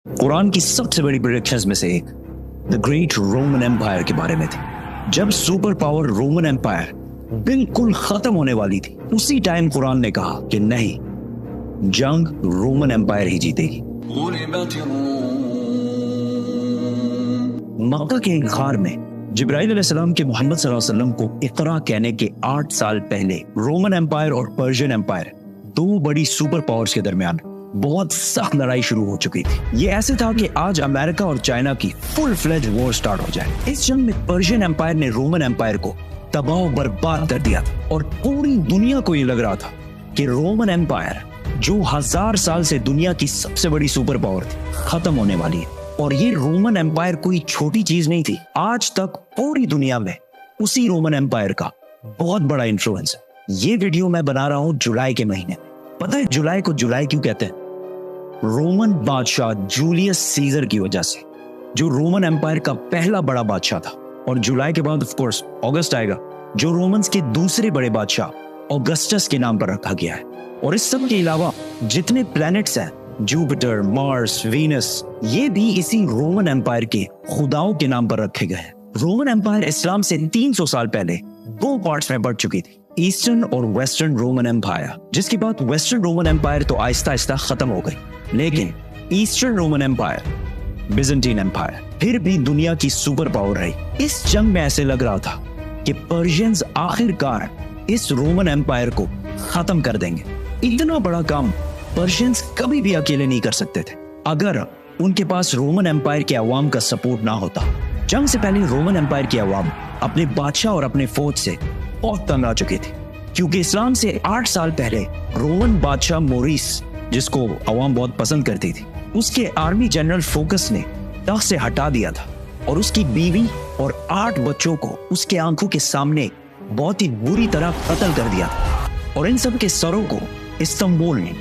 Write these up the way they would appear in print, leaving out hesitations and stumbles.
कुरान की सबसे बड़ी प्रेडिक्शंस में से एक द ग्रेट रोमन एम्पायर के बारे में थी। जब सुपर पावर रोमन एम्पायर बिल्कुल खत्म होने वाली थी, उसी टाइम कुरान ने कहा कि नहीं, जंग रोमन एम्पायर ही जीतेगी। मक्का के एक गार में जिब्राइल अलैहिस्सलाम के मोहम्मद सल्लल्लाहु अलैहि वसल्लम को इकरा कहने के 8 साल पहले रोमन एम्पायर और पर्शियन एम्पायर, दो बड़ी सुपर पावर्स के दरमियान बहुत सख्त लड़ाई शुरू हो चुकी थी। ये ऐसे था कि आज अमेरिका और चाइना की फुल फ्लेज वॉर स्टार्ट हो जाए। इस जंग में पर्शियन एम्पायर ने रोमन एम्पायर को तबाह बर्बाद कर दिया था और पूरी दुनिया को ये लग रहा था कि रोमन एम्पायर, जो 1000 साल से दुनिया की सबसे बड़ी सुपर पावर थी, खत्म होने वाली है। और ये रोमन एम्पायर कोई छोटी चीज नहीं थी। आज तक पूरी दुनिया में उसी रोमन एम्पायर का बहुत बड़ा इन्फ्लुएंस है। ये वीडियो मैं बना रहा हूं जुलाई के महीने। पता है जुलाई को जुलाई क्यों कहते हैं? रोमन बादशाह जूलियस सीजर की वजह से, जो रोमन एम्पायर का पहला बड़ा बादशाह था। और जुलाई के बाद ऑफ कोर्स अगस्त आएगा, जो रोमन्स के दूसरे बड़े बादशाह ऑगस्टस के नाम पर रखा गया है। और इस सब के अलावा जितने प्लैनेट्स हैं, जुपिटर, मार्स, वीनस, ये भी इसी रोमन एम्पायर के खुदाओं के नाम पर रखे गए हैं। रोमन एम्पायर इस्लाम से 300 साल पहले दो पार्ट्स में बढ़ चुकी थी, ईस्टर्न और वेस्टर्न रोमन एम्पायर। जिसके बाद वेस्टर्न रोमन एम्पायर तो आहिस्ता आहिस्ता खत्म हो गई, लेकिन Eastern Roman Empire, Byzantine Empire, फिर भी दुनिया की सुपर पावर रही। इस जंग में ऐसे लग रहा था कि पर्शियंस आखिरकार इस रोमन एम्पायर को खत्म कर देंगे। इतना बड़ा काम पर्शियंस कभी भी अकेले नहीं कर सकते थे अगर उनके पास रोमन एम्पायर के अवाम का सपोर्ट ना होता। जंग से पहले रोमन एम्पायर की अवाम अपने बादशाह और अपने फौज से बहुत तंग आ चुकी थी, क्योंकि इस्लाम से 8 साल पहले रोमन बादशाह मोरिस, जिसको अवाम बहुत पसंद करती थी, उसके आर्मी जनरल फोकस ने तख्त से हटा दिया था और उसकी बीवी और 8 बच्चों को उसके आंखों के सामने बहुत ही बुरी तरह कत्ल कर दिया था। और इन सब के सरों को इस्तांबुल ने,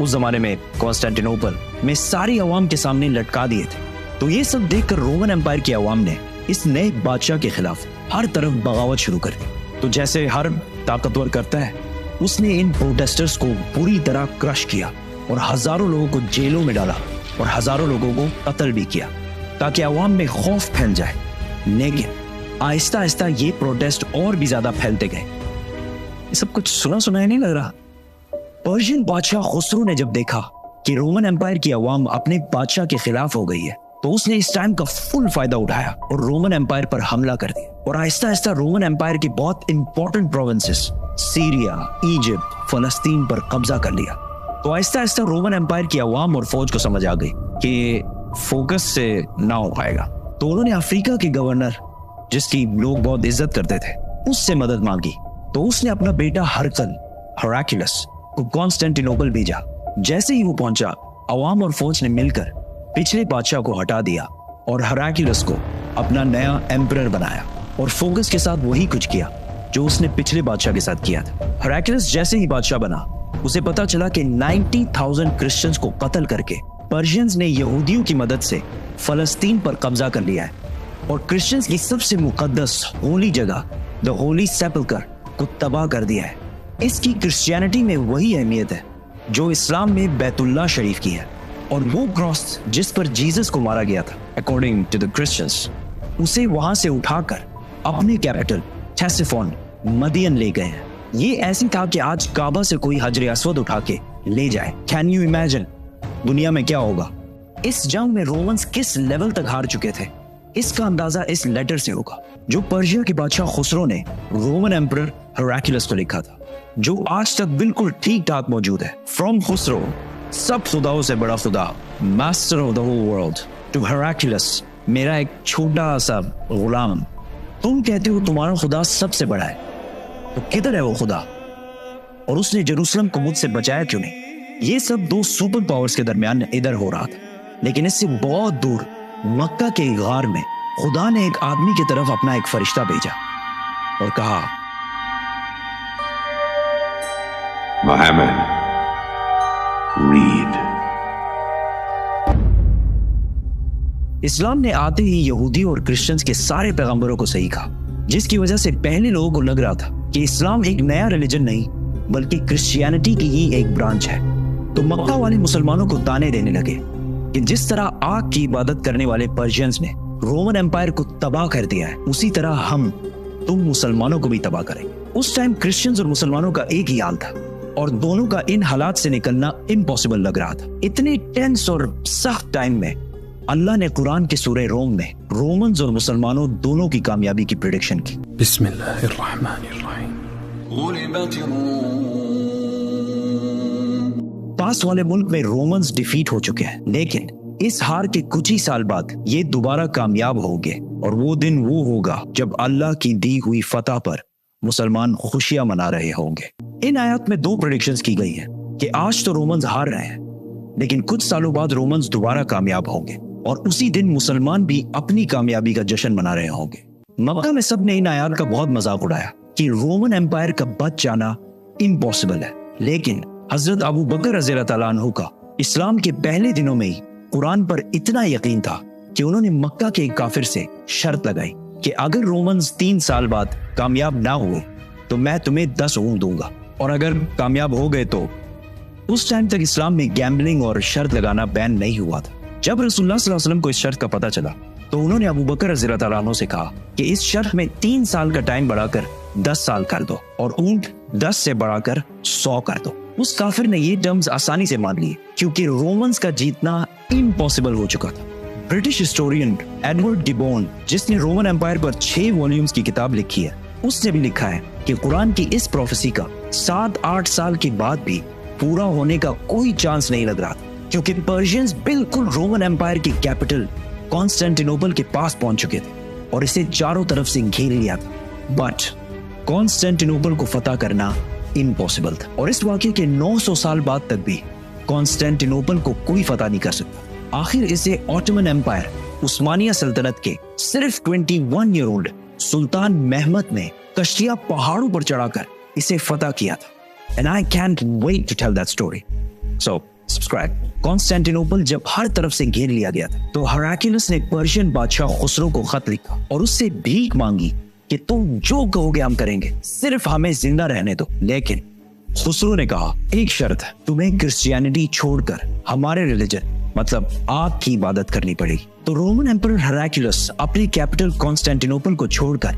उस जमाने में कॉन्स्टेंटिनोपल में, सारी अवाम के सामने लटका दिए थे। तो ये सब देखकर रोमन एम्पायर की अवाम ने इस नए बादशाह के खिलाफ हर तरफ बगावत शुरू कर दी। तो जैसे हर ताकतवर करता है, उसने इन प्रोटेस्टर्स को पूरी तरह क्रश किया और हजारों लोगों को जेलों में डाला और हजारों लोगों को कत्ल भी किया, ताकि अवाम में खौफ फैल जाए। लेकिन आहिस्ता आहिस्ता ये प्रोटेस्ट और भी ज्यादा फैलते गए। ये सब कुछ सुना सुनाया नहीं लग रहा? पर्शियन बादशाह खुसरो ने जब देखा कि रोमन एम्पायर की अवाम अपने बादशाह के खिलाफ हो गई है, तो उसने इस टाइम का फुल फायदा उठाया और रोमन एम्पायर पर हमला कर दिया। और आहिस्ता आहिस्ता रोमन एम्पायर के बहुत इंपॉर्टेंट प्रोविंसेस, सीरिया, इजिप्ट, फलस्तीन पर कब्जा कर लिया। तो आहिस्ता आहिस्ता रोमन एम्पायर की अवाम और फौज को समझ आ गई कि फोकस से ना हो पाएगा। तो उन्होंने अफ्रीका के गवर्नर, जिसकी लोग बहुत इज्जत करते थे, उससे मदद मांगी। तो उसने अपना बेटा हेराक्लियस को कॉन्स्टेंटिनोपल भेजा। जैसे ही वो पहुंचा, अवाम और फौज ने मिलकर पिछले बादशाह को हटा दिया और हेराक्लियस को अपना नया एम्परर बनाया और फोकस के साथ वही कुछ किया जो उसने पिछले बादशाह के साथ किया था। हेराक्लियस जैसे ही बादशाह बना, उसे पता चला कि 90,000 क्रिश्चियंस को कत्ल करके पर्शियंस ने यहूदियों की मदद से फलस्तीन पर कब्जा कर लिया है और क्रिश्चियंस की सबसे मुकद्दस होली जगह द होली सेपल्कर को तबाह कर दिया है। इसकी क्रिश्चियनिटी में वही अहमियत है जो इस्लाम में बैतुल्लाह शरीफ की है। और वो क्रॉस जिस पर जीसस को मारा गया था, अकॉर्डिंग टू द क्रिश्चियंस, उसे वहां से उठाकर अपने कैपिटल थेसिफोन, मदियन ले गए हैं। ये ऐसी था कि आज काबा से कोई हजर अस्वद उठा के ले जाए। कैन यू इमेजिन दुनिया में क्या होगा? इस जंग में रोमन्स किस लेवल तक हार चुके थे, इसका अंदाजा इस लेटर से होगा जो पर्शिया के बादशाह खुसरो ने रोमन एम्परर हेराक्लियस को लिखा था, जो आज तक बिल्कुल ठीक ठाक मौजूद है। फ्रॉम खुसरो, सब खुदाओं से बड़ा खुदा, master of the whole world, to Heraclius, मेरा एक छोटा सा गुलाम। तुम कहते हो तुम्हारा खुदा सबसे बड़ा है, तो किधर है वो खुदा? और उसने जेरूसलम को मुझसे बचाया क्यों नहीं? ये सब दो सुपर पावर्स के दरमियान इधर हो रहा था। लेकिन इससे बहुत दूर मक्का के गार में खुदा ने एक आदमी की तरफ अपना एक फरिश्ता भेजा और कहा, Muhammad, read. इस्लाम ने आते ही यहूदी और क्रिश्चियंस के सारे पैगंबरों को सही कहा, जिसकी वजह से पहले लोगों को लग रहा था कि इस्लाम एक नया रिलीजन नहीं बल्कि क्रिश्चियनिटी की ही एक ब्रांच है। तो मक्का वाले मुसलमानों को ताने देने लगे कि जिस तरह आग की इबादत करने वाले पर्शियंस ने रोमन एम्पायर को तबाह कर दिया है, उसी तरह तुम मुसलमानों को भी तबाह करेंगे। उस टाइम क्रिश्चियंस और मुसलमानों का एक ही हाल था और दोनों का इन हालात से निकलना इम्पॉसिबल लग रहा था। इतने टेंस और सख्त टाइम में अल्लाह ने कुरान के सूरह रोम में रोमन्स और मुसलमानों दोनों की कामयाबी की प्रेडिक्शन की। बिस्मिल्लाहिर्रहमानिर्रहीम। पास वाले मुल्क में रोमन्स डिफीट हो चुके हैं, लेकिन इस हार के कुछ ही साल बाद ये दोबारा कामयाब होंगे और वो दिन वो होगा जब अल्लाह की दी हुई फतह पर मुसलमान खुशियां मना रहे होंगे। इन आयत में दो प्रेडिक्शंस की गई हैं कि आज तो रोमन्स हार रहे हैं, लेकिन कुछ सालों बाद रोमन्स दोबारा कामयाब होंगे और उसी दिन मुसलमान भी अपनी कामयाबी का जश्न मना रहे होंगे। मक्का में सबने इन आयत का बहुत मजाक उड़ाया कि रोमन एम्पायर का बच जाना इम्पॉसिबल है, लेकिन हजरत अबू बकर रज़ियल्लाहु तआला अन्हु का इस्लाम के पहले दिनों में ही कुरान पर इतना यकीन था कि उन्होंने मक्का के एक काफिर से शर्त लगाई कि अगर रोमन्स 3 साल बाद कामयाब ना हुए तो मैं तुम्हें 10 ऊंट दूंगा, और अगर कामयाब हो गए तो उस टाइम तक इस्लाम में गैम्बलिंग और शर्त लगाना बैन नहीं हुआ था। जब रसूलुल्लाह सल्लल्लाहु अलैहि वसल्लम को इस शर्त का पता चला तो उन्होंने अबू बकर रज़ियल्लाहु तआला अन्हु से कहा कि इस शर्त में 3 साल का टाइम बढ़ाकर 10 साल कर दो और ऊंट 10 से बढ़ाकर 100 कर दो। उस काफिर ने ये टर्म्स आसानी से मान लिए क्योंकि रोमन्स का जीतना इम्पॉसिबल हो चुका था। ब्रिटिश हिस्टोरियन एडवर्ड डिबोन, जिसने रोमन एम्पायर पर 6 वॉल्यूम्स की किताब लिखी है, उसने भी लिखा है कि कुरान की इस प्रोफेसी का 7-8 साल के बाद भी पूरा होने का कोई चांस नहीं लग रहा था, क्योंकि पर्शियंस बिल्कुल रोमन एम्पायर की कैपिटल कॉन्स्टेंटिनोपल के पास पहुंच चुके थे और इसे चारों तरफ से घेर लिया था। बट कॉन्स्टेंटिनोपल को फतह करना इम्पॉसिबल था और इस वाकये के 900 साल बाद तक भी कॉन्स्टेंटिनोपल को कोई फतह नहीं कर सकता। आखिर इसे ऑटोमन एम्पायर उस्मानिया सल्तनत के सिर्फ 21 ईयर ओल्ड सुल्तान महमद ने कश्तिया पहाड़ों पर चढ़ाकर इसे फतह किया था। And I can't wait to tell that story, so subscribe. Constantinople जब हर तरफ से घेर लिया गया था तो हेराक्लियस ने पर्शियन बादशाह खुसरो को खत लिखा और उससे भीख मांगी कि तुम जो कहोगे हम करेंगे, सिर्फ हमें जिंदा रहने दो। लेकिन खुसरो ने कहा एक शर्त है, तुम्हें क्रिश्चियनिटी छोड़कर हमारे रिलीजन मतलब आग की इबादत करनी पड़ेगी। तो रोमन एम्परर हेराक्लियस अपनी कैपिटल कॉन्स्टेंटिनोपल को छोड़कर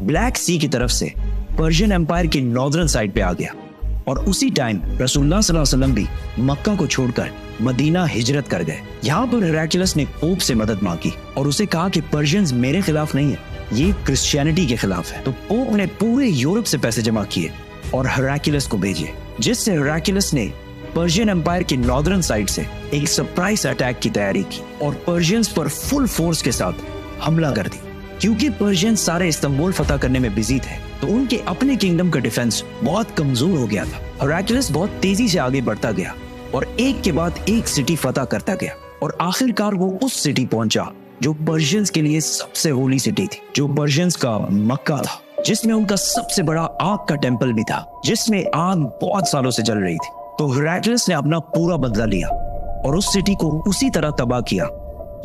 ब्लैक सी की तरफ से पर्शियन एम्पायर की नॉर्दर्न साइड पे आ गया और उसी टाइम रसूलुल्लाह सल्लल्लाहु अलैहि वसल्लम भी मक्का को छोड़कर मदीना हिजरत कर गए। यहाँ पर हेराक्लियस ने पोप से मदद मांगी और उसे कहा कि पर्शियंस मेरे खिलाफ नहीं है, ये क्रिश्चियनिटी के खिलाफ है। तो पोप ने पूरे यूरोप से पैसे जमा किए और हेराक्लियस को भेजे, जिससे हेराक्लियस ने पर्शियन एम्पायर की नॉर्दर्न साइड से एक सरप्राइज अटैक की तैयारी की और पर्शियंस पर फुल फोर्स के साथ हमला कर दी। क्योंकि पर्शियंस सारे इस्तांबुल फतह करने में बिजी थे तो उनके अपने किंगडम का डिफेंस बहुत कमजोर हो गया था। हेराक्लियस बहुत तेजी से आगे बढ़ता गया और एक के बाद एक सिटी फतह करता गया और आखिरकार वो उस सिटी पहुंचा जो पर्शियंस के लिए सबसे होली सिटी थी, जो पर्शियंस का मक्का था, जिसमें उनका सबसे बड़ा आग का टेंपल भी था, जिसमें आग बहुत सालों से जल रही थी। तो हेराक्लियस ने अपना पूरा बदला लिया और उस सिटी को उसी तरह तबाह किया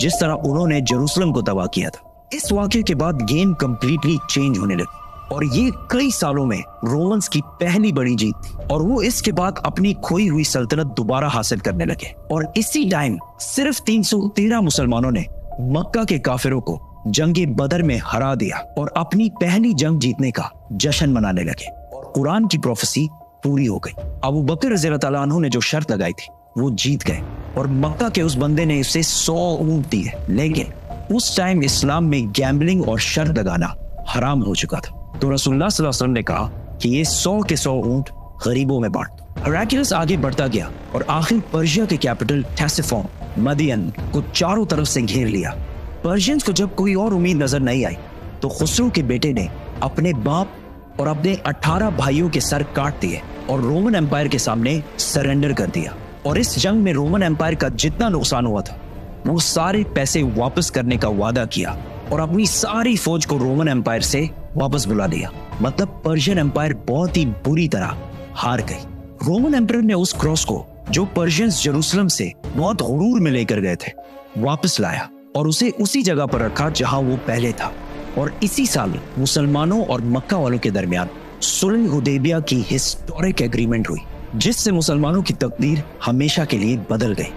जिस तरह उन्होंने जेरूसलम को तबाह किया था। इस वाकये के बाद गेम कंप्लीटली चेंज होने लगी और ये कई सालों में रोमन्स की पहली बड़ी जीत थी और वो इसके बाद अपनी खोई हुई सल्तनत दोबारा हासिल करने लगे। और इसी टाइम सिर्फ 313 मुसलमानों ने मक्का के काफिरों को जंगे बदर में हरा दिया और अपनी पहली जंग जीतने का जश्न मनाने लगे और कुरान की प्रोफेसी पूरी हो गई। अबू बकर रज़ियल्लाहु तआला अन्हु ने जो शर्त लगाई थी वो जीत गए और मक्का के उस बंदे ने उसे 100 ऊंट दिए। लेकिन उस टाइम इस्लाम में गैम्बलिंग और शर्त लगाना हराम हो चुका था। तो रसूलुल्लाह सल्लल्लाहु अलैहि वसल्लम ने कहा कि ये 100 के 100 ऊंट गरीबों में बांट दो। हेराक्लियस आगे बढ़ता गया और आखिर पर्शिया के कैपिटल टेसिफोन मदियन को चारों तरफ से घेर लिया। पर्शियंस को जब कोई और उम्मीद नजर नहीं आई तो खुसरो के बेटे ने अपने बाप और अपने 18 भाइयों के सर काट दिए और रोमन एम्पायर के सामने सरेंडर कर दिया। और इस जंग में रोमन एम्पायर का जितना नुकसान हुआ था वो सारे पैसे वापस करने का वादा किया और अपनी सारी फौज को रोमन एम्पायर से वापस बुला लिया। मतलब पर्शियन एम्पायर बहुत ही बुरी तरह हार गई। रोमन एम्पायर ने उस क्रॉस को जो पर्शियंस जेरूसलम से बहुत गुरूर में लेकर गए थे वापस लाया और उसे उसी जगह पर रखा जहां वो पहले था। और इसी साल मुसलमानों और मक्का वालों के दरमियान सुलह हुदैबिया की हिस्टोरिक एग्रीमेंट हुई जिससे मुसलमानों की तकदीर हमेशा के लिए बदल गई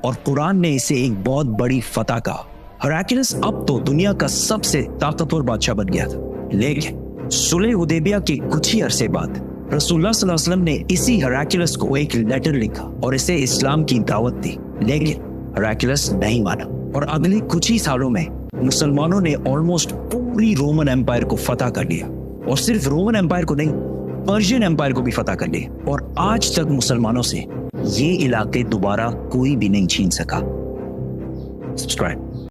और कुरान ने इसे एक बहुत बड़ी फतह कहा। हेराक्लियस अब तो दुनिया का सबसे ताकतवर बादशाह बन गया था। लेकिन सुलह हुदैबिया के कुछ ही अरसे बाद रसूलुल्लाह सल्लल्लाहु अलैहि वसल्लम ने इसी हेराक्लियस को एक लेटर लिखा और इसे इस्लाम की दावत दी, लेकिन हेराक्लियस नहीं माना और अगले कुछ ही सालों में मुसलमानों ने ऑलमोस्ट पूरी रोमन एम्पायर को फतह कर लिया और सिर्फ रोमन एम्पायर को नहीं, पर्शियन एम्पायर को भी फतह कर लिया और आज तक मुसलमानों से ये इलाके दोबारा कोई भी नहीं छीन सका। सब्सक्राइब।